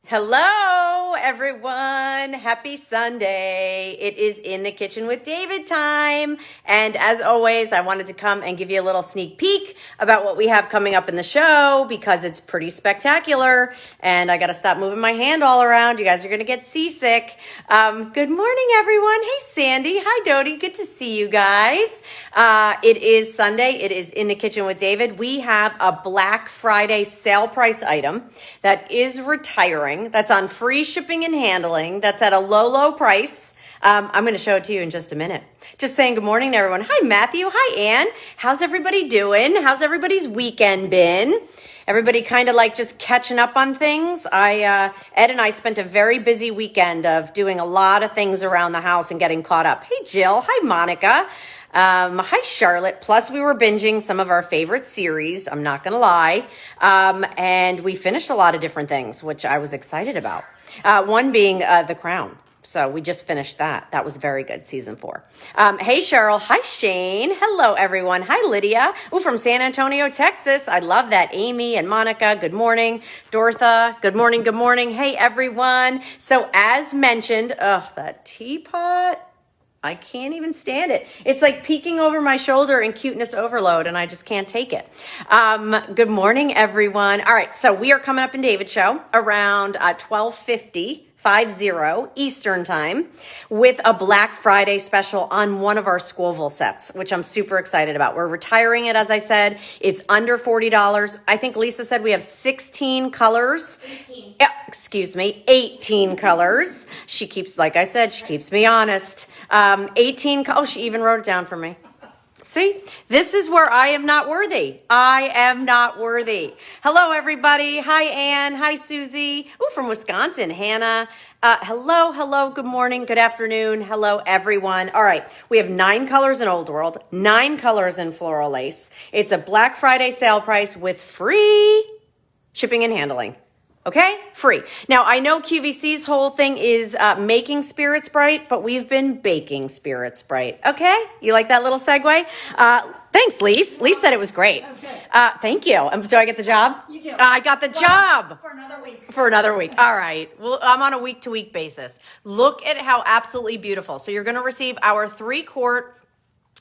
Hello, everyone. Happy Sunday. It is In the Kitchen with David time. And as always, I wanted to come and give you a little sneak peek about what we have coming up in the show because it's pretty spectacular. And I got to stop moving my hand all around. You guys are going to get seasick. Good morning, everyone. Hey, Sandy. Hi, Dodie. Good to see you guys. It is Sunday. It is In the Kitchen with David. We have a Black Friday sale price item that is retiring. That's on free shipping and handling. That's at a low price. I'm going to show it to you in just a minute. Just saying good morning to everyone. Hi, Matthew. Hi, Ann. How's everybody doing? How's everybody's weekend been? Everybody kind of like just catching up on things. Ed and I spent a very busy weekend of doing a lot of things around the house and getting caught up. Hey, Jill. Hi, Monica. Hi, Charlotte. Plus, we were binging some of our favorite series. I'm not going to lie. And we finished a lot of different things, which I was excited about. One being The Crown. So we just finished that. That was very good, season 4. Hey, Cheryl. Hi, Shane. Hello, everyone. Hi, Lydia. Ooh, from San Antonio, Texas. I love that. Amy and Monica. Good morning. Dortha. Good morning. Good morning. Hey, everyone. So as mentioned, that teapot. I can't even stand it. It's like peeking over my shoulder in cuteness overload, and I just can't take it. Good morning, everyone. All right, so we are coming up in David's show around 12:50 Eastern time with a Black Friday special on one of our Squoval sets, which I'm super excited about. We're retiring it, as I said. It's under $40. I think Lisa said we have 16 colors. 18. Yeah, excuse me, 18 colors. She keeps, like I said, she keeps me honest. 18, oh, she even wrote it down for me. See, this is where I am not worthy. I am not worthy. Hello, everybody. Hi, Ann. Hi, Susie. Ooh, from Wisconsin, Hannah. Hello. Good morning. Good afternoon. Hello, everyone. All right. We have 9 colors in Old World, 9 colors in Floral Lace. It's a Black Friday sale price with free shipping and handling. Okay? Free. Now, I know QVC's whole thing is making spirits bright, but we've been baking spirits bright. Okay? You like that little segue? Thanks, Lise. Lise said it was great. That was good. Thank you. Do I get the job? You do. I got the job. For another week. For another week. All right. Well, I'm on a week-to-week basis. Look at how absolutely beautiful. So you're going to receive our 3-quart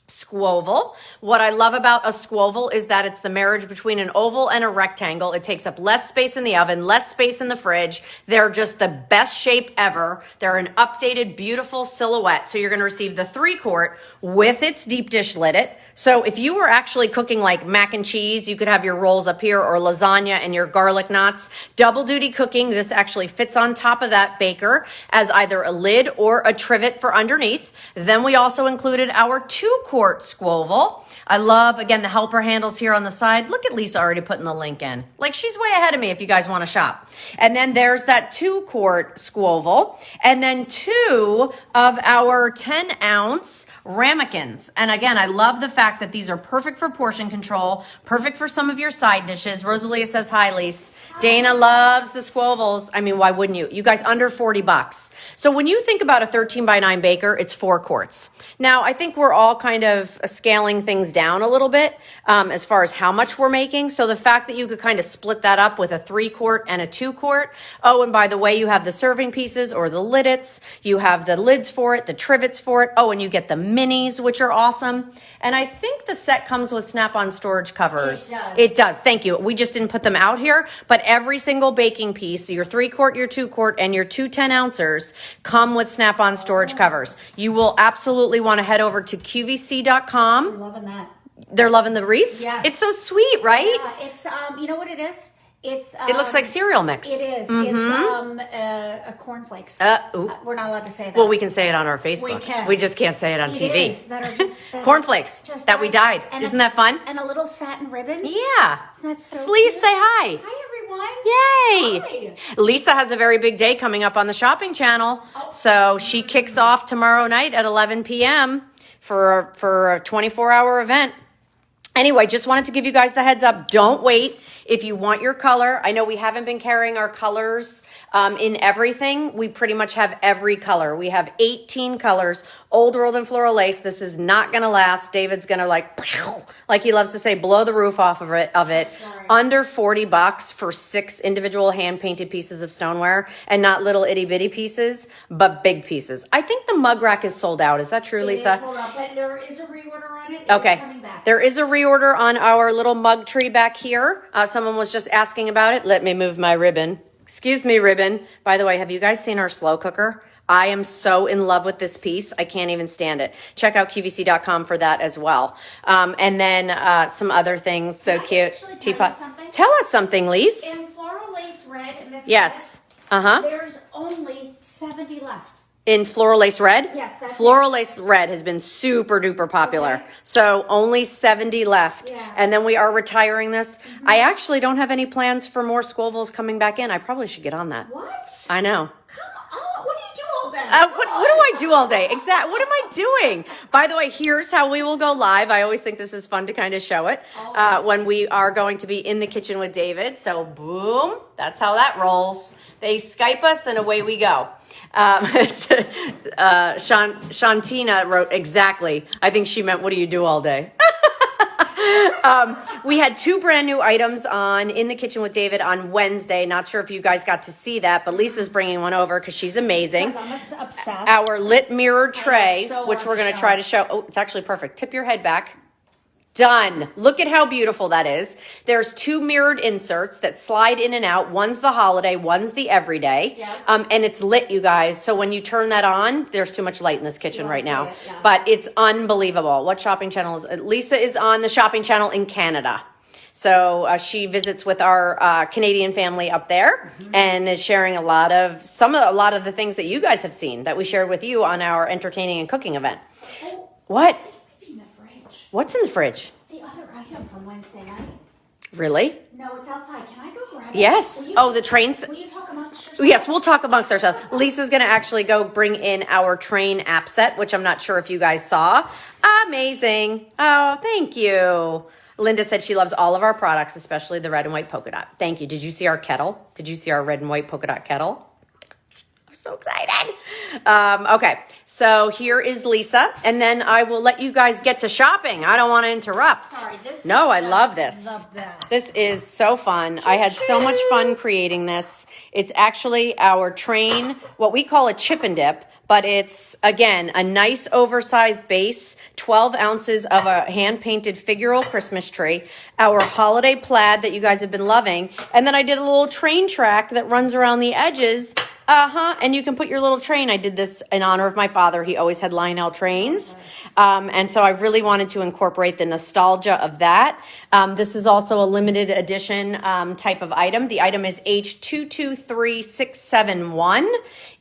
Squoval. What I love about a Squoval is that it's the marriage between an oval and a rectangle. It takes up less space in the oven, less space in the fridge. They're just the best shape ever. They're an updated, beautiful silhouette. So you're going to receive the 3-quart with its deep dish lid. So if you were actually cooking like mac and cheese, you could have your rolls up here, or lasagna and your garlic knots. Double duty cooking. This actually fits on top of that baker as either a lid or a trivet for underneath. Then we also included our 2-quart Squoval. I love, again, the helper handles here on the side. Look at Lisa already putting the link in. Like, she's way ahead of me if you guys want to shop. And then there's that 2-quart Squoval. And then 2 of our 10-ounce ramekins. And again, I love the fact that these are perfect for portion control, perfect for some of your side dishes. Rosalia says, hi, Lisa. Dana loves the Squovals. I mean, why wouldn't you? You guys, under $40. So when you think about a 13x9 baker, it's 4 quarts. Now, I think we're all kind of scaling things down a little bit as far as how much we're making. So the fact that you could kind of split that up with a 3-quart and a 2-quart. Oh, and by the way, you have the serving pieces or the liddits. You have the lids for it, the trivets for it. Oh, and you get the minis, which are awesome. And I think the set comes with snap-on storage covers. It does. It does. Thank you. We just didn't put them out here, but every single baking piece, your 3-quart, your 2-quart, and your 2 10-ouncers come with snap-on storage covers. You will absolutely want to head over to QVC.com. I'm loving that. They're loving the wreaths? Yes. It's so sweet, right? Yeah, it's, you know what it is? It's. It looks like cereal mix. It is. Mm-hmm. It's a cornflakes. We're not allowed to say that. Well, we can say it on our Facebook. We can. We just can't say it on TV. Is, that are just cornflakes just that we dyed. Isn't that fun? And a little satin ribbon. Yeah. Isn't that so Please cute? say hi. Hi, everyone. Yay! Hi. Lisa has a very big day coming up on the shopping channel. So she kicks off tomorrow night at 11 p.m. for a 24-hour event. Anyway, just wanted to give you guys the heads up. Don't wait. If you want your color, I know we haven't been carrying our colors in everything. We pretty much have every color. We have 18 colors, old world and floral lace. This is not going to last. David's going to like he loves to say, blow the roof off of it. Under $40 for 6 individual hand painted pieces of stoneware, and not little itty bitty pieces, but big pieces. I think the mug rack is sold out. Is that true, Lisa? It is sold out, but there is a reorder on it. Okay. Coming back. There is a reorder on our little mug tree back here. Someone was just asking about it. Let me move my ribbon. Excuse me, ribbon. By the way, have you guys seen our slow cooker? I am so in love with this piece. I can't even stand it. Check out QVC.com for that as well. And then some other things. So cute. Teapot. Tell us something, Lise. In floral lace red, in this Yes. set, there's only 70 left. In floral lace red? Yes, that's floral lace red has been super duper popular. Okay. So only 70 left. Yeah. And then we are retiring this. I actually don't have any plans for more Scovilles coming back in. I probably should get on that. What? I know. Come on. What do you do all day? What do I do all day? Exactly. What am I doing? By the way, here's how we will go live. I always think this is fun to kind of show it when we are going to be in the kitchen with David. So boom, that's how that rolls. They Skype us and away we go. Shantina wrote exactly. I think she meant, what do you do all day? We had 2 brand new items on In the Kitchen with David on Wednesday. Not sure if you guys got to see that, but Lisa's bringing one over because she's amazing. Because I'm obsessed. Our lit mirror tray, so which we're going to try to show. Oh, it's actually perfect. Tip your head back. Done. Look at how beautiful that is. There's 2 mirrored inserts that slide in and out. One's the holiday, one's the everyday. Yep. And it's lit, you guys. So when you turn that on, there's too much light in this kitchen right now. Yeah. But it's unbelievable. What shopping channel is it? Lisa is on the shopping channel in Canada. So she visits with our Canadian family up there and is sharing a lot of the things that you guys have seen that we shared with you on our entertaining and cooking event. Oh, What? in the fridge. What's in the fridge? The other item from Wednesday night. Really? No, it's outside. Can I go grab it? Yes. The trains. Will you talk amongst yourselves? Yes, we'll talk amongst ourselves. Lisa's going to actually go bring in our train app set, which I'm not sure if you guys saw. Amazing. Oh, thank you. Linda said she loves all of our products, especially the red and white polka dot. Thank you. Did you see our kettle? Did you see our red and white polka dot kettle? I'm so excited. Okay, so here is Lisa, and then I will let you guys get to shopping. I don't want to interrupt. Sorry, this No, is I love just this. the best. This is so fun. I had so much fun creating this. It's actually our train, what we call a chip and dip, but it's, again, a nice oversized base, 12 ounces of a hand-painted figural Christmas tree, our holiday plaid that you guys have been loving, and then I did a little train track that runs around the edges. And you can put your little train. I did this in honor of my father. He always had Lionel trains. And so I really wanted to incorporate the nostalgia of that. This is also a limited edition type of item. The item is H223671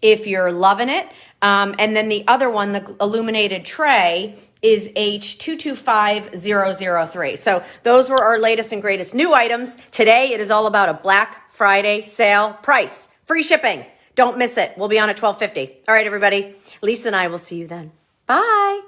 if you're loving it. And then the other one, the illuminated tray, is H225003. So those were our latest and greatest new items. Today it is all about a Black Friday sale price. Free shipping. Don't miss it. We'll be on at 12:50. All right, everybody. Lisa and I will see you then. Bye.